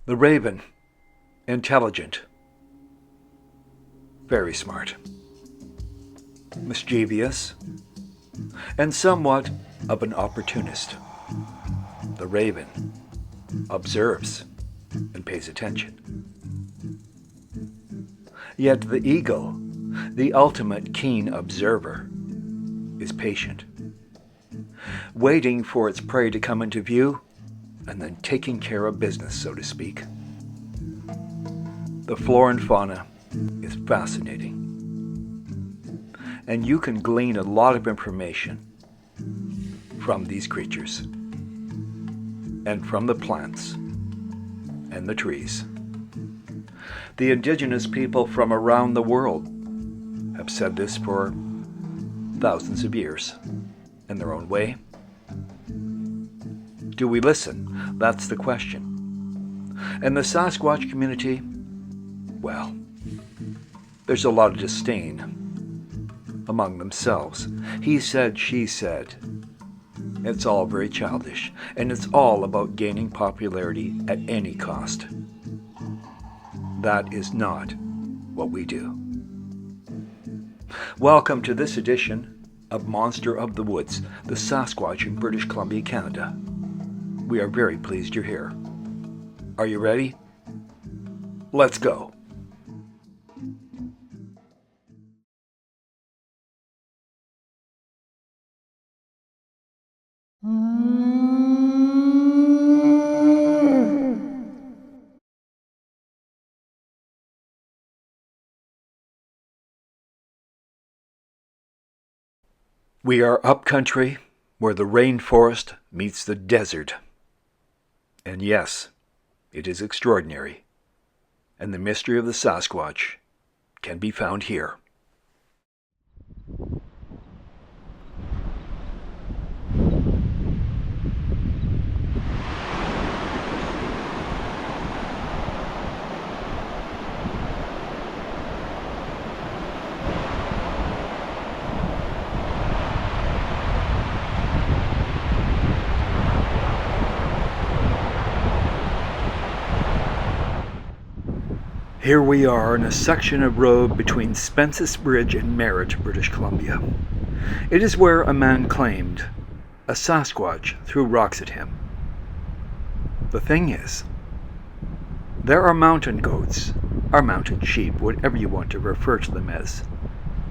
The raven, intelligent, very smart, mischievous, and somewhat of an opportunist. The raven observes and pays attention. Yet the eagle, the ultimate keen observer, is patient, waiting for its prey to come into view and then taking care of business, so to speak. The flora and fauna is fascinating, and you can glean a lot of information from these creatures and from the plants and the trees. The indigenous people from around the world have said this for thousands of years in their own way. Do we listen? That's the question. And the Sasquatch community, well, there's a lot of disdain among themselves. He said, she said. It's all very childish, and it's all about gaining popularity at any cost. That is not what we do. Welcome to this edition of Monster of the Woods, the Sasquatch in British Columbia, Canada. We are very pleased you're here. Are you ready? Let's go. We are up country where the rainforest meets the desert. And yes, it is extraordinary. And the mystery of the Sasquatch can be found here. Here we are in a section of road between Spence's Bridge and Merritt, British Columbia. It is where a man claimed a Sasquatch threw rocks at him. The thing is, there are mountain goats, or mountain sheep, whatever you want to refer to them as,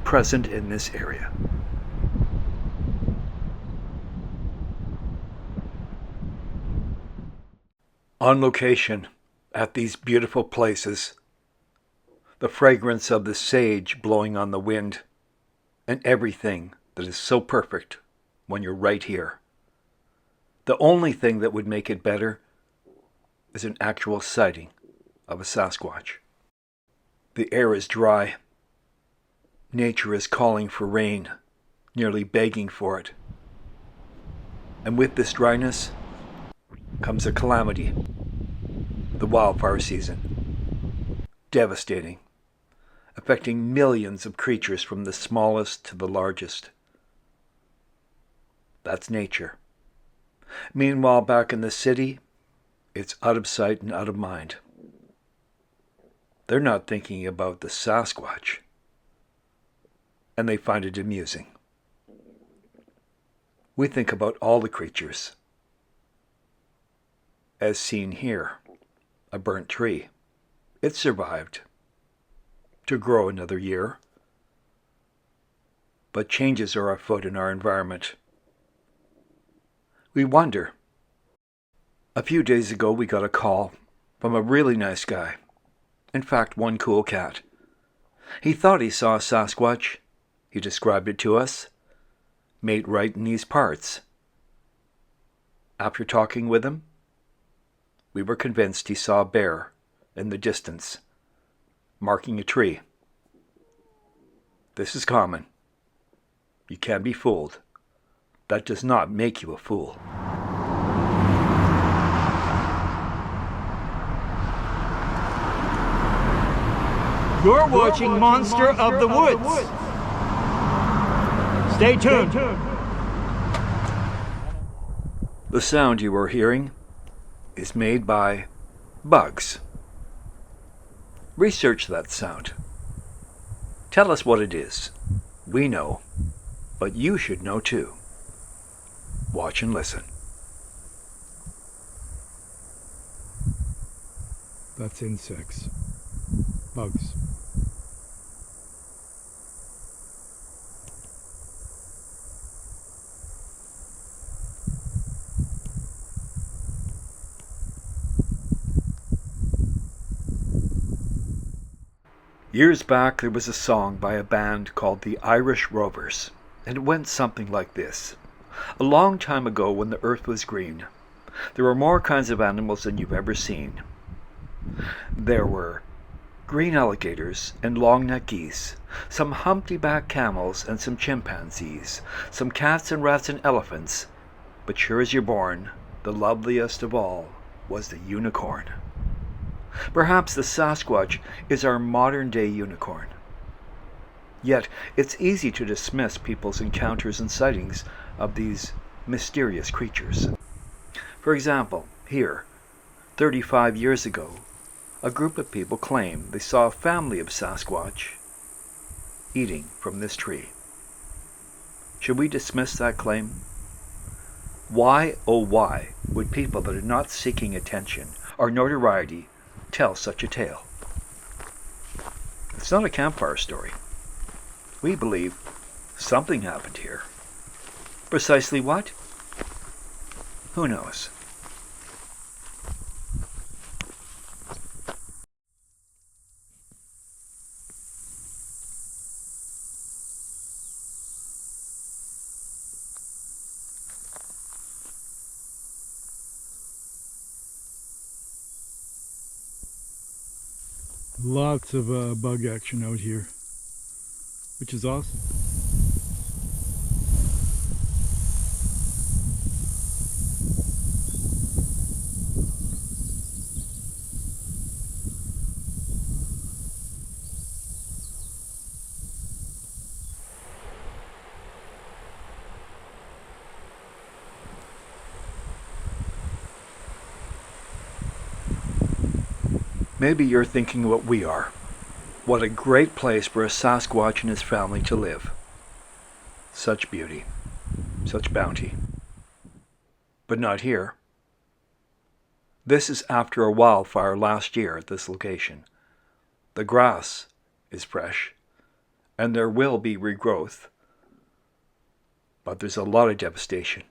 present in this area. On location, at these beautiful places, the fragrance of the sage blowing on the wind, and everything that is so perfect when you're right here. The only thing that would make it better is an actual sighting of a Sasquatch. The air is dry. Nature is calling for rain, nearly begging for it. And with this dryness comes a calamity, the wildfire season. Devastating, affecting millions of creatures from the smallest to the largest. That's nature. Meanwhile, back in the city, it's out of sight and out of mind. They're not thinking about the Sasquatch, and they find it amusing. We think about all the creatures. As seen here, a burnt tree. It survived to grow another year. But changes are afoot in our environment. We wonder. A few days ago we got a call from a really nice guy. In fact, one cool cat. He thought he saw a Sasquatch. He described it to us. Made right in these parts. After talking with him, we were convinced he saw a bear in the distance, marking a tree. This is common. You can be fooled. That does not make you a fool. You're watching Monster of the Woods. Stay tuned. The sound you are hearing is made by Bugs. Research that sound. Tell us what it is. We know, but you should know too. Watch and listen. That's insects. Bugs. Years back there was a song by a band called the Irish Rovers, and it went something like this. A long time ago when the earth was green, there were more kinds of animals than you've ever seen. There were green alligators and long-necked geese, some humpty-backed camels and some chimpanzees, some cats and rats and elephants, but sure as you're born, the loveliest of all was the unicorn. Perhaps the Sasquatch is our modern-day unicorn. Yet it's easy to dismiss people's encounters and sightings of these mysterious creatures. For example, here, 35 years ago, a group of people claim they saw a family of Sasquatch eating from this tree. Should we dismiss that claim? Why, oh why, would people that are not seeking attention or notoriety tell such a tale? It's not a campfire story. We believe something happened here. Precisely what? Who knows? Lots of bug action out here, which is awesome. Maybe you're thinking what we are. What a great place for a Sasquatch and his family to live. Such beauty, such bounty. But not here. This is after a wildfire last year at this location. The grass is fresh, and there will be regrowth. But there's a lot of devastation.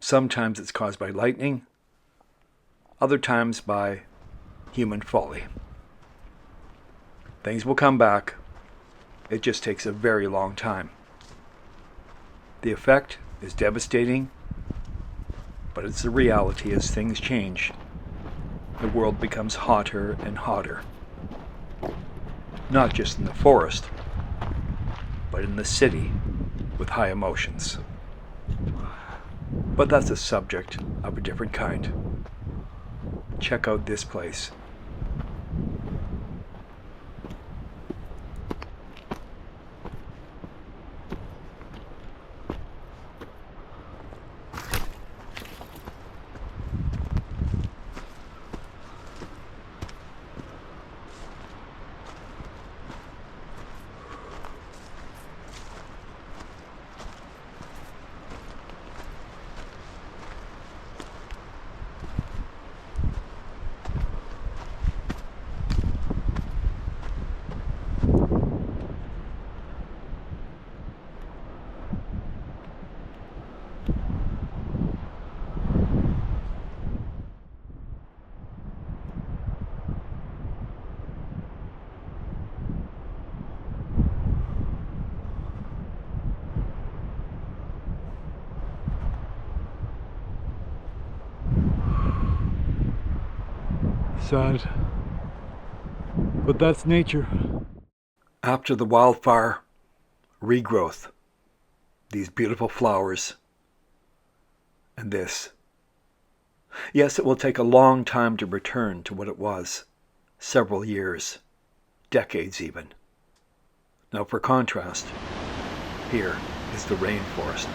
Sometimes it's caused by lightning, other times by human folly. Things will come back. It just takes a very long time. The effect is devastating, but it's the reality as things change. The world becomes hotter and hotter. Not just in the forest, but in the city with high emotions. But that's a subject of a different kind. Check out this place. Sad, but that's nature. After the wildfire, regrowth. These beautiful flowers. And this. Yes, it will take a long time to return to what it was. Several years. Decades even. Now for contrast, here is the rainforest.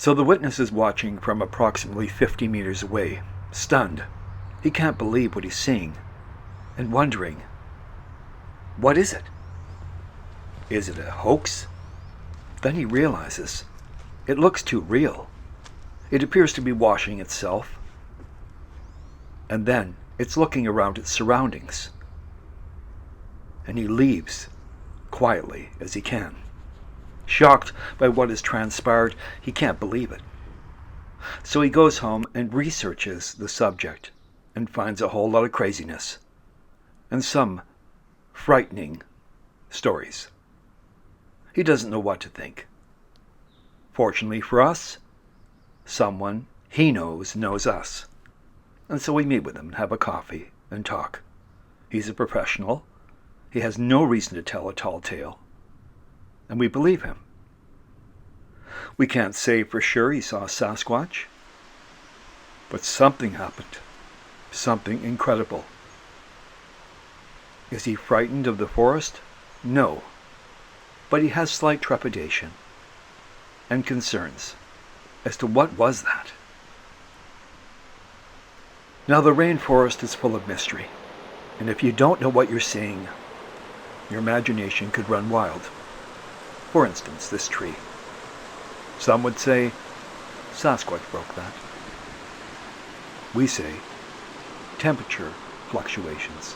So the witness is watching from approximately 50 meters away, stunned. He can't believe what he's seeing, and wondering, what is it? Is it a hoax? Then he realizes it looks too real. It appears to be washing itself, and then it's looking around its surroundings. And he leaves quietly as he can. Shocked by what has transpired, he can't believe it. So he goes home and researches the subject and finds a whole lot of craziness and some frightening stories. He doesn't know what to think. Fortunately for us, someone he knows us. And so we meet with him and have a coffee and talk. He's a professional. He has no reason to tell a tall tale. And we believe him. We can't say for sure he saw Sasquatch, but something happened. Something incredible. Is he frightened of the forest? No. But he has slight trepidation and concerns as to what was that. Now the rainforest is full of mystery, and if you don't know what you're seeing, your imagination could run wild. For instance, this tree. Some would say Sasquatch broke that. We say temperature fluctuations,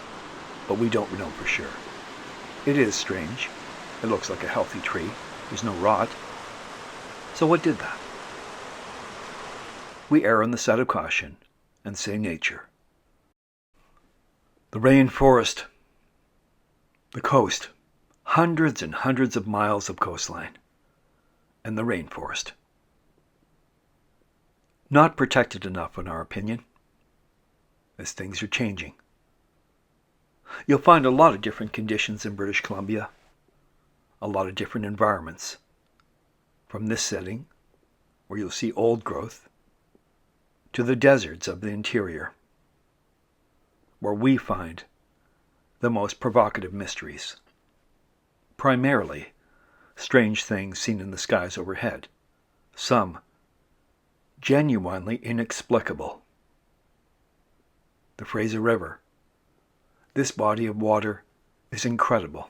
but we don't know for sure. It is strange. It looks like a healthy tree. There's no rot. So what did that? We err on the side of caution and say nature. The rainforest, the coast, hundreds and hundreds of miles of coastline, and the rainforest. Not protected enough in our opinion, as things are changing. You'll find a lot of different conditions in British Columbia, a lot of different environments. From this setting, where you'll see old growth, to the deserts of the interior, where we find the most provocative mysteries. Primarily, strange things seen in the skies overhead, some genuinely inexplicable. The Fraser River. This body of water is incredible,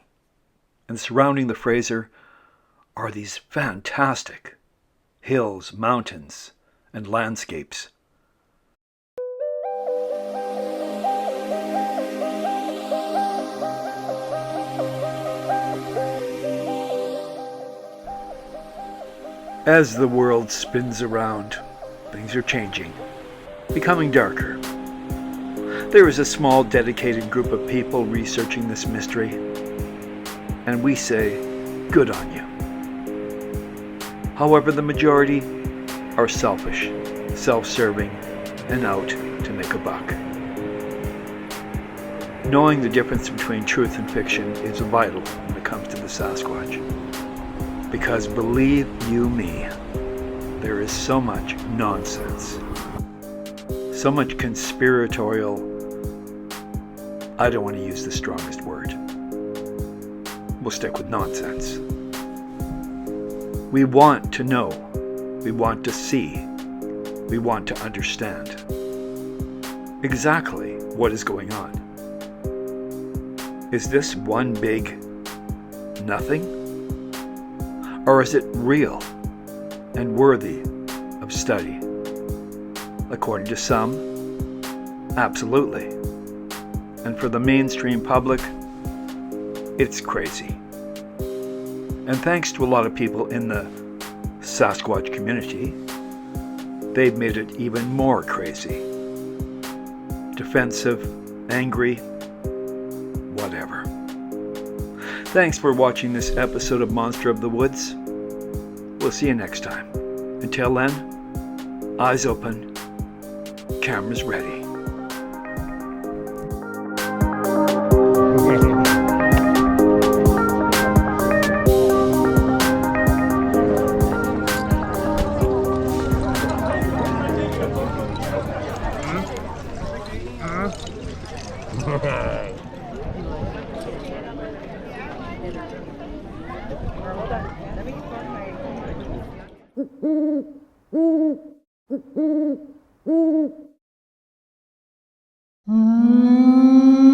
and surrounding the Fraser are these fantastic hills, mountains, and landscapes. As the world spins around, things are changing, becoming darker. There is a small dedicated group of people researching this mystery, and we say, good on you. However, the majority are selfish, self-serving, and out to make a buck. Knowing the difference between truth and fiction is vital when it comes to the Sasquatch. Because believe you me, there is so much nonsense, so much conspiratorial, I don't want to use the strongest word. We'll stick with nonsense. We want to know, we want to see, we want to understand exactly what is going on. Is this one big nothing? Or is it real and worthy of study? According to some, absolutely. And for the mainstream public, it's crazy. And thanks to a lot of people in the Sasquatch community, they've made it even more crazy. Defensive, angry, whatever. Thanks for watching this episode of Monster of the Woods. We'll see you next time. Until then, eyes open, cameras ready. Hold on. Let me find my... Mm-hmm.